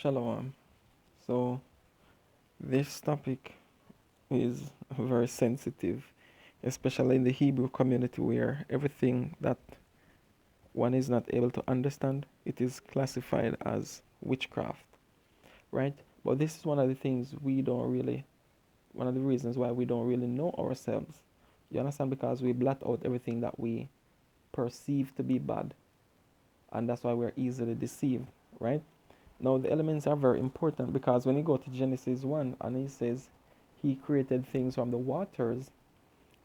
Shalom. So, this topic is very sensitive, especially in the Hebrew community where everything that one is not able to understand, it is classified as witchcraft, right? But this is one of the things we don't really, one of the reasons why we don't really know ourselves. You understand? Because we blot out everything that we perceive to be bad, and that's why we're easily deceived, right? Now, the elements are very important because when you go to Genesis 1 and he says he created things from the waters,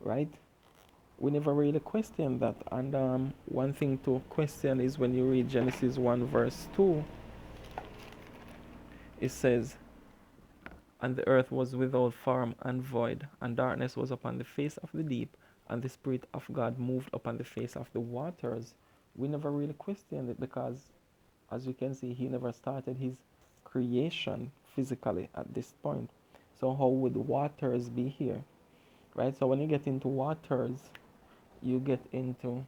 right? We never really question that. And one thing to question is when you read Genesis 1, verse 2, it says, "And the earth was without form and void, and darkness was upon the face of the deep, and the Spirit of God moved upon the face of the waters." We never really questioned it because, as you can see, he never started his creation physically at this point. So how would waters be here? Right? So when you get into waters, you get into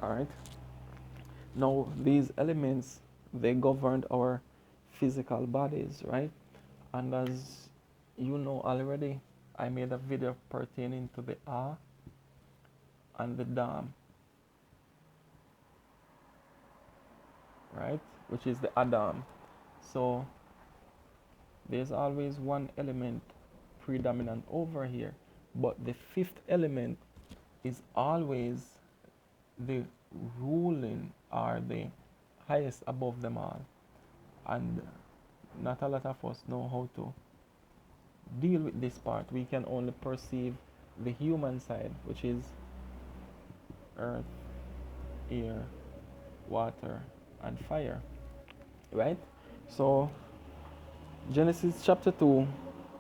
all right. Now these elements, they govern our physical bodies, right? And as you know already, I made a video pertaining to the Ah and the Dam, right? Which is the Adam. So there's always one element predominant over here, but the fifth element is always the ruling or the highest above them all. And not a lot of us know how to deal with this part. We can only perceive the human side, which is earth, air, water, and fire, right? So Genesis chapter 2,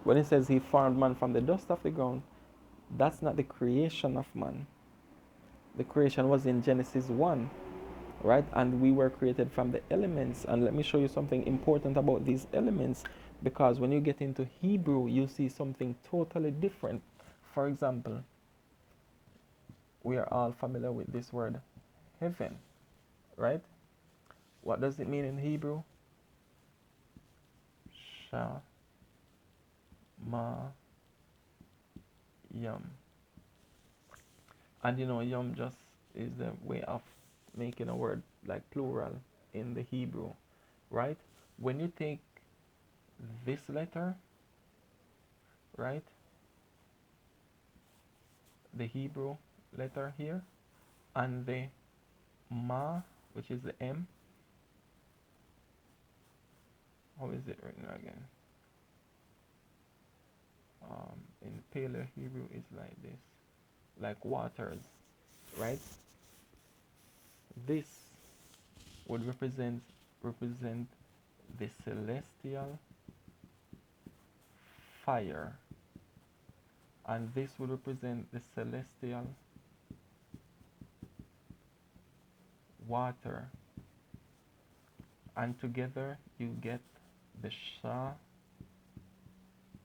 when it says he formed man from the dust of the ground, that's not the creation of man. The creation was in Genesis 1, right? And we were created from the elements. And let me show you something important about these elements, because when you get into Hebrew, you see something totally different. For example, we are all familiar with this word heaven, right? What does it mean in Hebrew? Sha, ma, yum. And you know, yum just is the way of making a word like plural in the Hebrew, right? When you take this letter, right, the Hebrew letter here, and the ma, which is the M, how is it written again? In Paleo Hebrew, it's like this, like waters, right? This would represent the celestial fire, and this would represent the celestial water, and together you get the Sha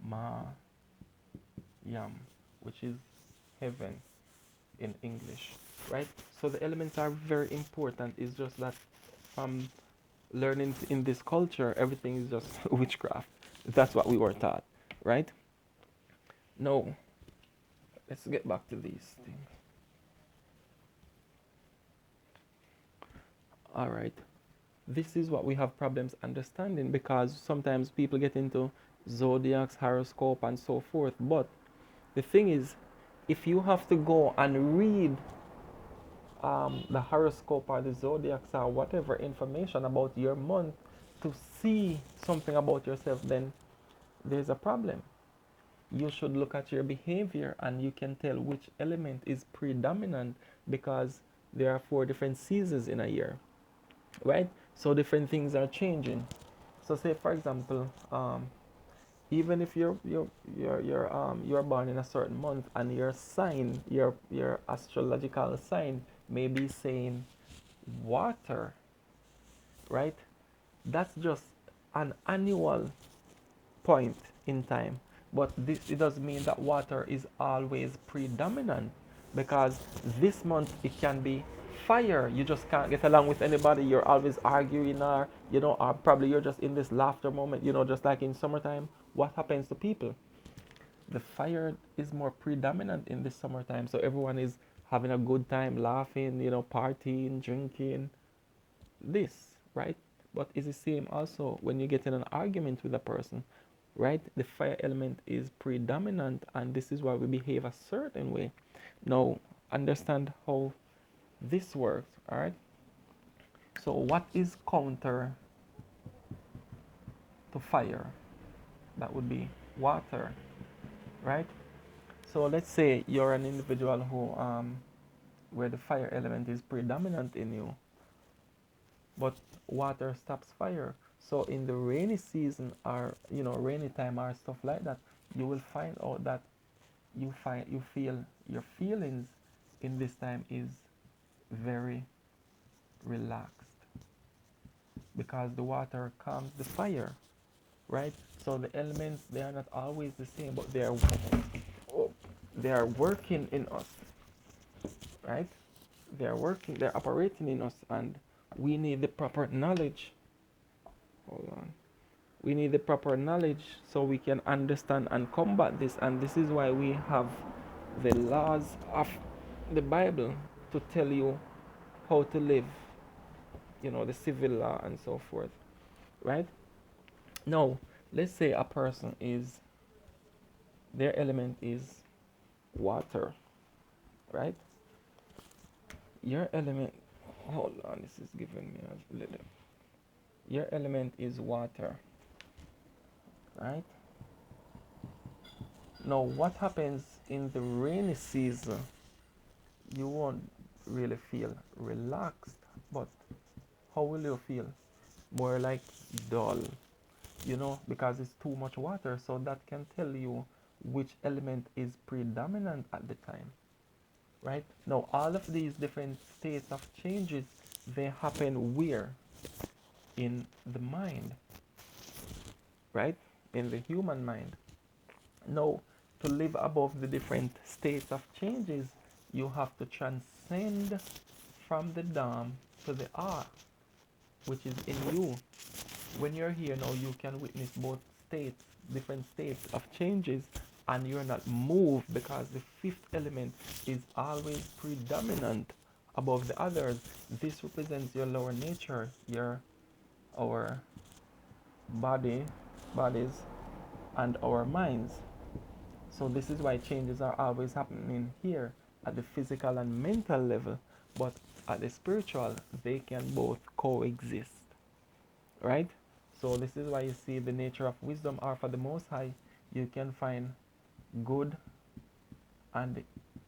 Ma Yam, which is heaven in English, right? So the elements are very important. It's just that from learning in this culture, everything is just witchcraft. That's what we were taught, right? No, let's get back to these things. All right. This is what we have problems understanding, because sometimes people get into zodiacs, horoscope, and so forth. But the thing is, if you have to go and read the horoscope or the zodiacs or whatever information about your month to see something about yourself, then there's a problem. You should look at your behavior and you can tell which element is predominant, because there are 4 different seasons in a year, right? So different things are changing. So say for example, even if you're born in a certain month and your sign, your astrological sign may be saying water, right? That's just an annual point in time. But this, it doesn't mean that water is always predominant, because this month it can be fire. You just can't get along with anybody. You're always arguing, or or probably you're just in this laughter moment. Just like in summertime, what happens to people? The fire is more predominant in the summertime, so everyone is having a good time, laughing, partying, drinking, this, right? But it's the same also when you get in an argument with a person, right? The fire element is predominant, and this is why we behave a certain way. Now, understand how this works, all right? So, what is counter to fire? That would be water, right? So, let's say you're an individual who, where the fire element is predominant in you, but water stops fire. So in the rainy season, or rainy time or stuff like that, you will find out that you feel your feelings in this time is very relaxed, because the water calms the fire, right? So the elements, they are not always the same, but they are working in us, right? They are working, they're operating in us, and we need the proper knowledge. Hold on. We need the proper knowledge so we can understand and combat this. And this is why we have the laws of the Bible to tell you how to live, the civil law and so forth, right? Now, let's say a person is, their element is water, right? Your element, hold on, this is giving me a little. Your element is water, right? Now, what happens in the rainy season? You won't really feel relaxed, but how will you feel? More like dull, because it's too much water, so that can tell you which element is predominant at the time, right? Now, all of these different states of changes, they happen where? In the mind, right? In the human mind. Now, to live above the different states of changes, you have to transcend from the dam to the R, which is in you. When you're here now, you can witness both states, different states of changes, and you're not moved, because the fifth element is always predominant above the others. This represents your lower nature, our bodies, and our minds. So this is why changes are always happening here at the physical and mental level, but at the spiritual, they can both coexist, right? So this is why you see the nature of wisdom, or for the Most High, you can find good and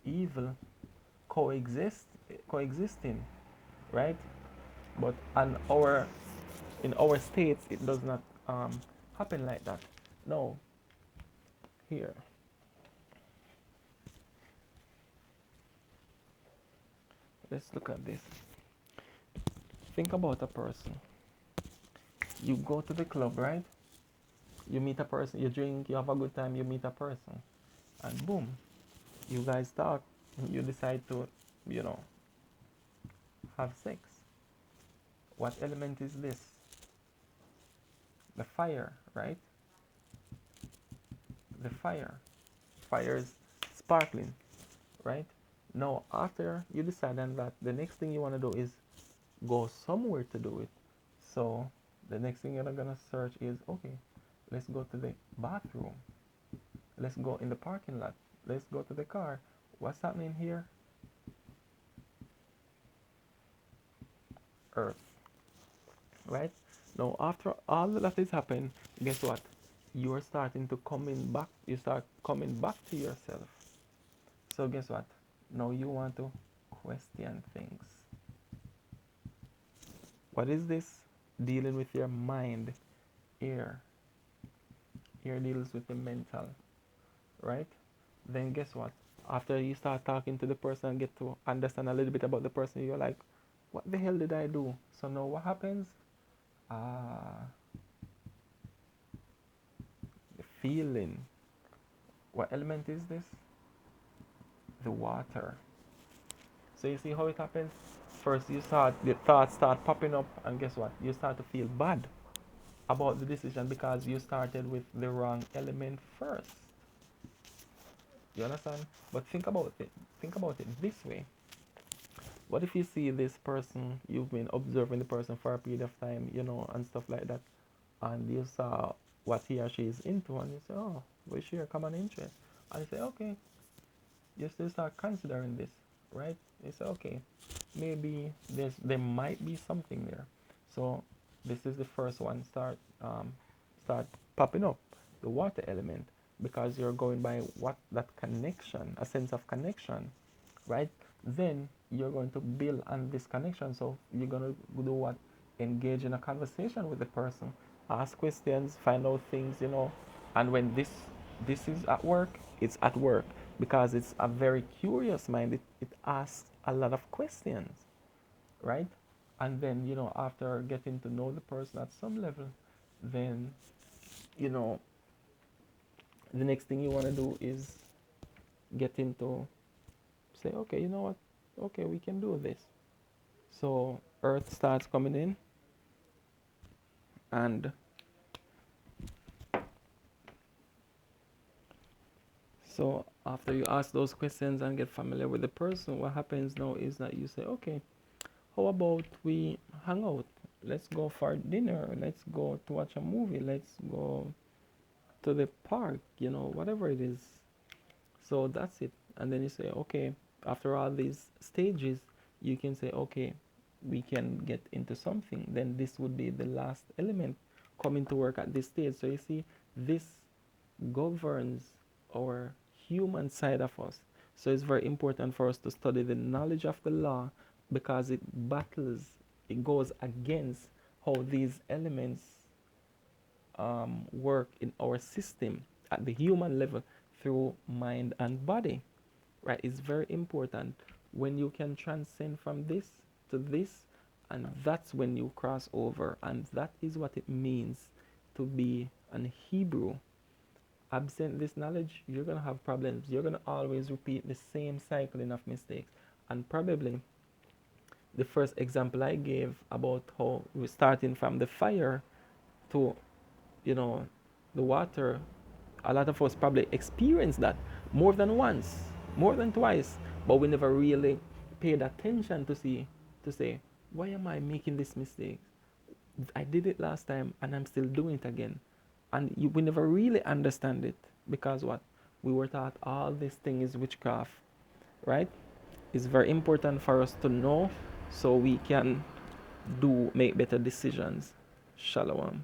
evil coexisting, right? But in our states, it does not happen like that. No, here. Let's look at this. Think about a person. You go to the club, right? You meet a person, you drink, you have a good time, you meet a person, and boom, you guys talk, you decide to, have sex. What element is this? The fire, right? The fire. Fire is sparkling, right? Now, after you decide on that, the next thing you want to do is go somewhere to do it. So, the next thing you're gonna search is, okay, let's go to the bathroom. Let's go in the parking lot. Let's go to the car. What's happening here? Earth, right? Now, after all that has happened, guess what? You're starting to coming back. You start coming back to yourself. So guess what? Now you want to question things. What is this? Dealing with your mind. Ear. Ear deals with the mental, right? Then guess what? After you start talking to the person and get to understand a little bit about the person, you're like, what the hell did I do? So now what happens? Ah, feeling. What element is this? The water. So you see how it happens? First you start, the thoughts start popping up, and guess what? You start to feel bad about the decision because you started with the wrong element first. You understand? But think about it. Think about it this way. What if you see this person, you've been observing the person for a period of time, and stuff like that, and you saw what he or she is into, and you say, oh, we share common interest. And you say, okay, you still start considering this, right? You say, okay, maybe there might be something there. So this is the first one start popping up, the water element, because you're going by what that connection, a sense of connection, right? Then you're going to build on this connection. So you're going to do what? Engage in a conversation with the person, ask questions, find out things, and when this is at work, it's at work because it's a very curious mind. It asks a lot of questions, right? And then, after getting to know the person at some level, then, you know, the next thing you want to do is get into, say, okay, you know what? Okay, we can do this. So Earth starts coming in, and so after you ask those questions and get familiar with the person, what happens now is that you say, okay, how about we hang out? Let's go for dinner. Let's go to watch a movie. Let's go to the park, whatever it is. So that's it. And then you say, okay, after all these stages, you can say, okay, we can get into something. Then this would be the last element coming to work at this stage. So you see, this governs our human side of us. So it's very important for us to study the knowledge of the law because it goes against how these elements work in our system at the human level through mind and body, right? It's very important when you can transcend from this to this, and that's when you cross over, and that is what it means to be an Hebrew. Absent this knowledge, you're going to have problems. You're going to always repeat the same cycling of mistakes. And probably the first example I gave about how we're starting from the fire to, you know, the water, a lot of us probably experience that more than once, more than twice, but we never really paid attention to say, why am I making this mistake? I did it last time and I'm still doing it again. And we never really understand it because what? We were taught all this thing is witchcraft, right? It's very important for us to know so we can make better decisions. Shalom.